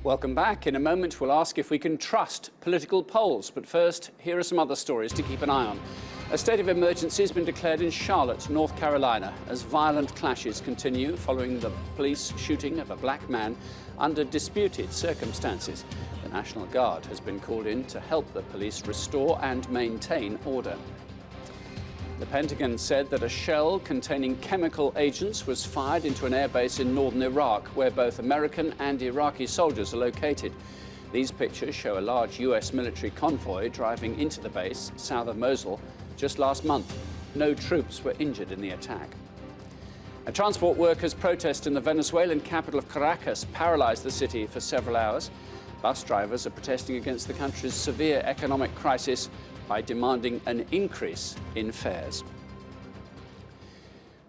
Welcome back. In a moment, we'll ask if we can trust political polls. But first, here are some other stories to keep an eye on. A state of emergency has been declared in Charlotte, North Carolina, as violent clashes continue following the police shooting of a black man under disputed circumstances. The National Guard has been called in to help the police restore and maintain order. The Pentagon said that a shell containing chemical agents was fired into an airbase in northern Iraq, where both American and Iraqi soldiers are located. These pictures show a large US military convoy driving into the base south of Mosul just last month. No troops were injured in the attack. A transport workers' protest in the Venezuelan capital of Caracas paralyzed the city for several hours. Bus drivers are protesting against the country's severe economic crisis by demanding an increase in fares.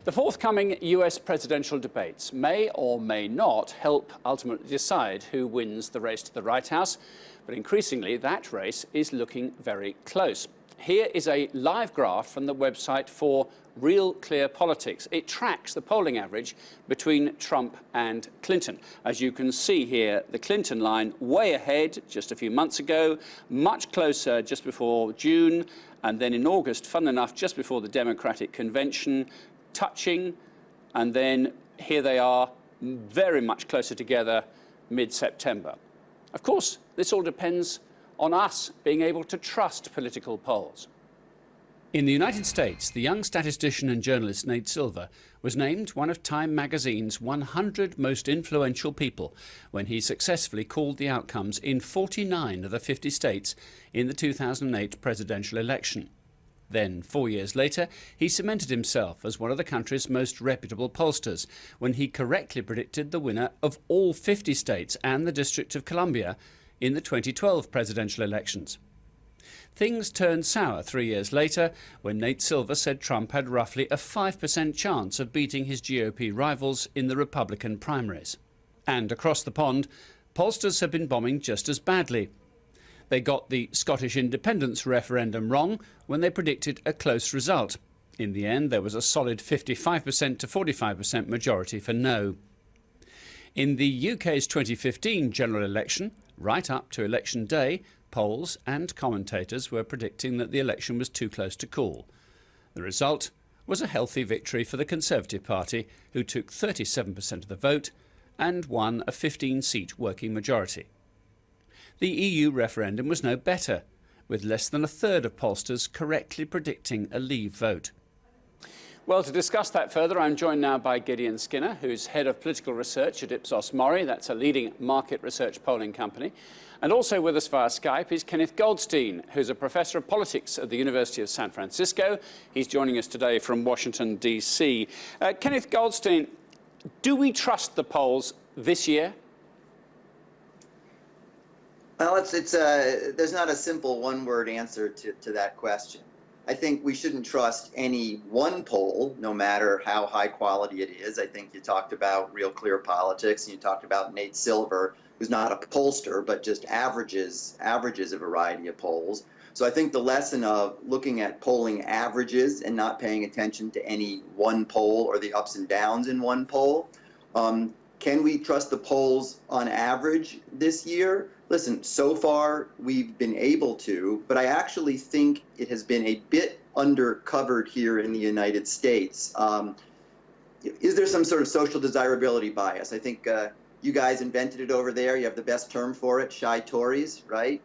The forthcoming US presidential debates may or may not help ultimately decide who wins the race to the White House, but increasingly that race is looking very close. Here is a live graph from the website for Real Clear Politics. It tracks the polling average between Trump and Clinton. As you can see here, the Clinton line way ahead just a few months ago, much closer just before June, and then in August, fun enough, just before the Democratic convention, touching, and then here they are very much closer together mid-September. Of course, this all depends on us being able to trust political polls. In the United States, the young statistician and journalist Nate Silver was named one of Time magazine's 100 most influential people when he successfully called the outcomes in 49 of the 50 states in the 2008 presidential election. Then, 4 years later, he cemented himself as one of the country's most reputable pollsters when he correctly predicted the winner of all 50 states and the District of Columbia in the 2012 presidential elections. Things turned sour 3 years later when Nate Silver said Trump had roughly a 5% chance of beating his GOP rivals in the Republican primaries. And across the pond, pollsters have been bombing just as badly. They got the Scottish independence referendum wrong when they predicted a close result. In the end, there was a solid 55% to 45% majority for no. In the UK's 2015 general election, right up to election day, polls and commentators were predicting that the election was too close to call. The result was a healthy victory for the Conservative Party, who took 37% of the vote and won a 15-seat working majority. The EU referendum was no better, with less than a third of pollsters correctly predicting a leave vote. Well, to discuss that further, I'm joined now by Gideon Skinner, who's head of political research at Ipsos Mori. That's a leading market research polling company. And also with us via Skype is Kenneth Goldstein, who's a professor of politics at the University of San Francisco. He's joining us today from Washington, D.C. Kenneth Goldstein, do we trust the polls this year? Well, there's not a simple one-word answer to that question. I think we shouldn't trust any one poll, no matter how high quality it is. I think you talked about Real Clear Politics, and you talked about Nate Silver, who's not a pollster, but just averages a variety of polls. So I think the lesson of looking at polling averages and not paying attention to any one poll or the ups and downs in one poll. Can we trust the polls on average this year? Listen, so far we've been able to, but I actually think it has been a bit undercovered here in the United States. Is there some sort of social desirability bias? I think you guys invented it over there. You have the best term for it, shy Tories, right?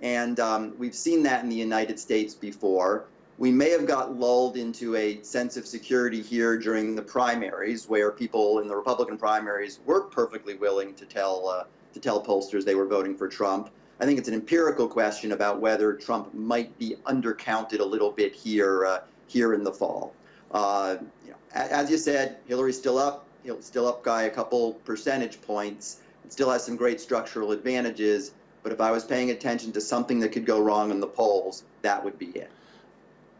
And we've seen that in the United States before. We may have got lulled into a sense of security here during the primaries, where people in the Republican primaries were perfectly willing to tell pollsters they were voting for Trump. I think it's an empirical question about whether Trump might be undercounted a little bit here in the fall. As you said, Hillary's still up. He'll still up by a couple percentage points. It still has some great structural advantages. But if I was paying attention to something that could go wrong in the polls, that would be it.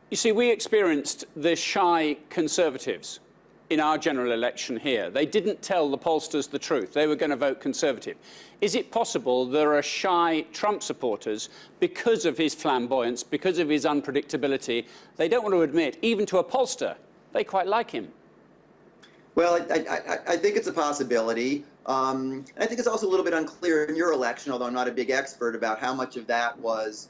You see, we experienced the shy Conservatives in our general election here. They didn't tell the pollsters the truth. They were going to vote Conservative. Is it possible there are shy Trump supporters because of his flamboyance, because of his unpredictability? They don't want to admit, even to a pollster, they quite like him. Well, I think it's a possibility. And I think it's also a little bit unclear in your election, although I'm not a big expert, about how much of that was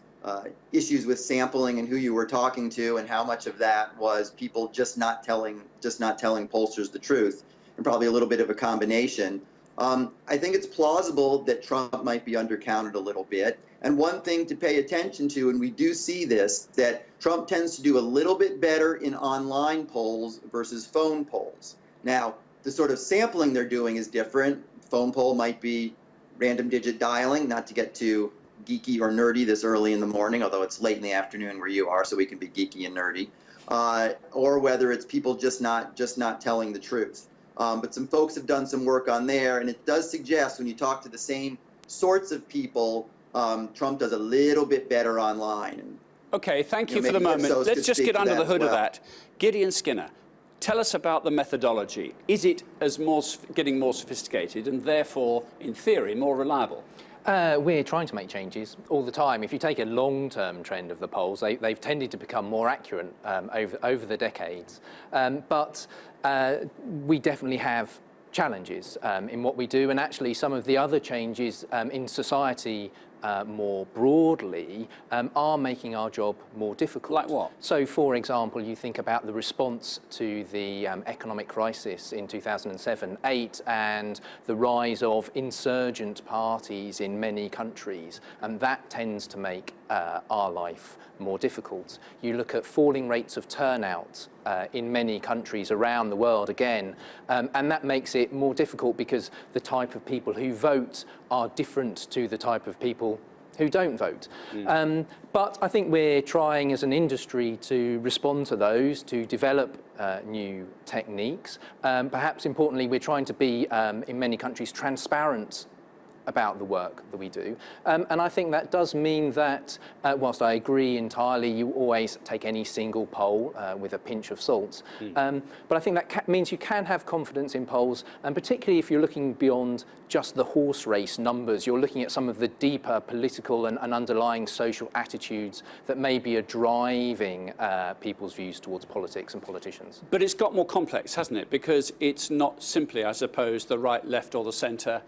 issues with sampling and who you were talking to, and how much of that was people just not telling pollsters the truth, and probably a little bit of a combination. I think it's plausible that Trump might be undercounted a little bit. And one thing to pay attention to, and we do see this, that Trump tends to do a little bit better in online polls versus phone polls. Now, the sort of sampling they're doing is different. Phone poll might be random digit dialing, not to get too geeky or nerdy this early in the morning, although it's late in the afternoon where you are, so we can be geeky and nerdy. Or whether it's people just not telling the truth. But some folks have done some work on there, and it does suggest when you talk to the same sorts of people, Trump does a little bit better online. Okay, thank you for the moment. Let's just get under the hood of that. Gideon Skinner, tell us about the methodology. Is it getting more sophisticated and therefore, in theory, more reliable? We're trying to make changes all the time. If you take a long-term trend of the polls, they've tended to become more accurate over the decades. But we definitely have challenges in what we do, and actually some of the other changes in society more broadly are making our job more difficult. Like what? So, for example, you think about the response to the economic crisis in 2007-8 and the rise of insurgent parties in many countries, and that tends to make our life more difficult. You look at falling rates of turnout in many countries around the world again, and that makes it more difficult because the type of people who vote are different to the type of people who don't vote. But I think we're trying as an industry to respond to those, to develop new techniques. Perhaps importantly, we're trying to be, in many countries, transparent about the work that we do. And I think that does mean that, whilst I agree entirely, you always take any single poll with a pinch of salt. But I think that means you can have confidence in polls, and particularly if you're looking beyond just the horse race numbers, you're looking at some of the deeper political and underlying social attitudes that maybe are driving people's views towards politics and politicians. But it's got more complex, hasn't it? Because it's not simply, I suppose, the right, left or the centre,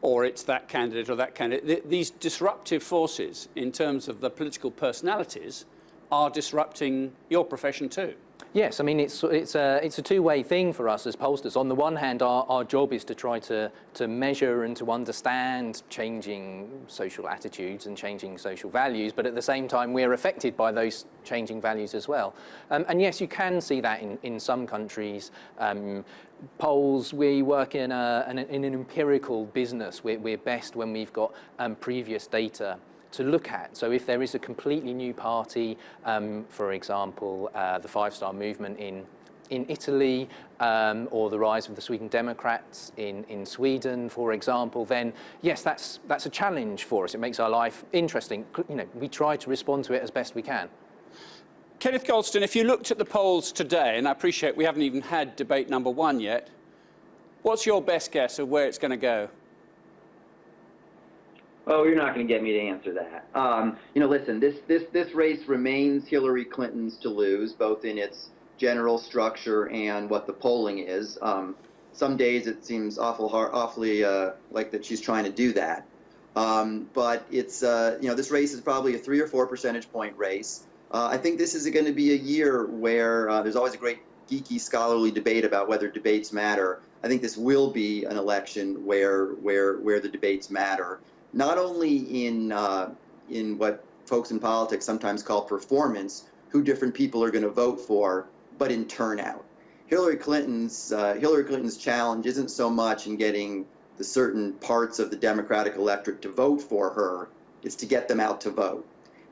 or it's that candidate or that candidate. These disruptive forces in terms of the political personalities are disrupting your profession too. Yes, I mean, it's a two-way thing for us as pollsters. On the one hand, our job is to try to measure and to understand changing social attitudes and changing social values, but at the same time, we're affected by those changing values as well. And yes, you can see that in some countries. Polls, we work in an empirical business. We're best when we've got previous data to look at. So if there is a completely new party, for example, the Five Star Movement in Italy, or the rise of the Sweden Democrats in Sweden, for example, then yes, that's a challenge for us. It makes our life interesting. You know, we try to respond to it as best we can. Kenneth Goldston, if you looked at the polls today, and I appreciate we haven't even had debate number 1 yet, what's your best guess of where it's going to go? Oh, you're not going to get me to answer that. You know, listen, this race remains Hillary Clinton's to lose, both in its general structure and what the polling is. Some days it seems awfully like that she's trying to do that. But it's, you know, this race is probably a 3 or 4 percentage point race. I think this is going to be a year where there's always a great geeky scholarly debate about whether debates matter. I think this will be an election where the debates matter. Not only in what folks in politics sometimes call performance, who different people are going to vote for, but in turnout. Hillary Clinton's challenge isn't so much in getting the certain parts of the Democratic electorate to vote for her, it's to get them out to vote.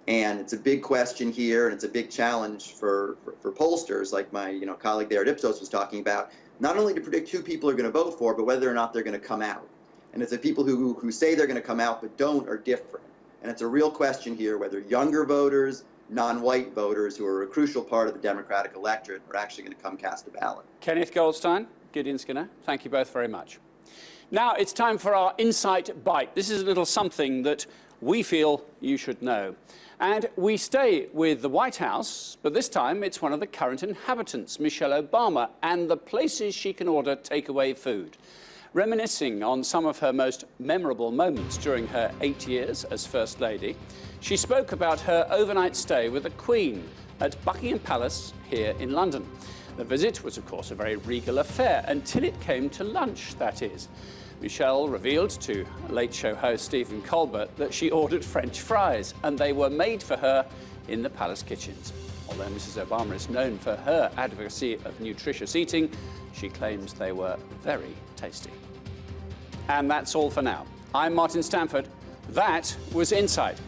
And it's a big question here, and it's a big challenge for pollsters, like my colleague there at Ipsos was talking about, not only to predict who people are going to vote for, but whether or not they're going to come out. And it's the people who say they're going to come out but don't are different. And it's a real question here whether younger voters, non-white voters, who are a crucial part of the Democratic electorate, are actually going to come cast a ballot. Kenneth Goldstein, Gideon Skinner, thank you both very much. Now it's time for our Insight Bite. This is a little something that we feel you should know. And we stay with the White House, but this time it's one of the current inhabitants, Michelle Obama, and the places she can order takeaway food. Reminiscing on some of her most memorable moments during her 8 years as First Lady, she spoke about her overnight stay with the Queen at Buckingham Palace here in London. The visit was, of course, a very regal affair, until it came to lunch, that is. Michelle revealed to Late Show host Stephen Colbert that she ordered French fries, and they were made for her in the palace kitchens. Although Mrs. Obama is known for her advocacy of nutritious eating, she claims they were very tasty. And that's all for now. I'm Martin Stanford. That was Insight.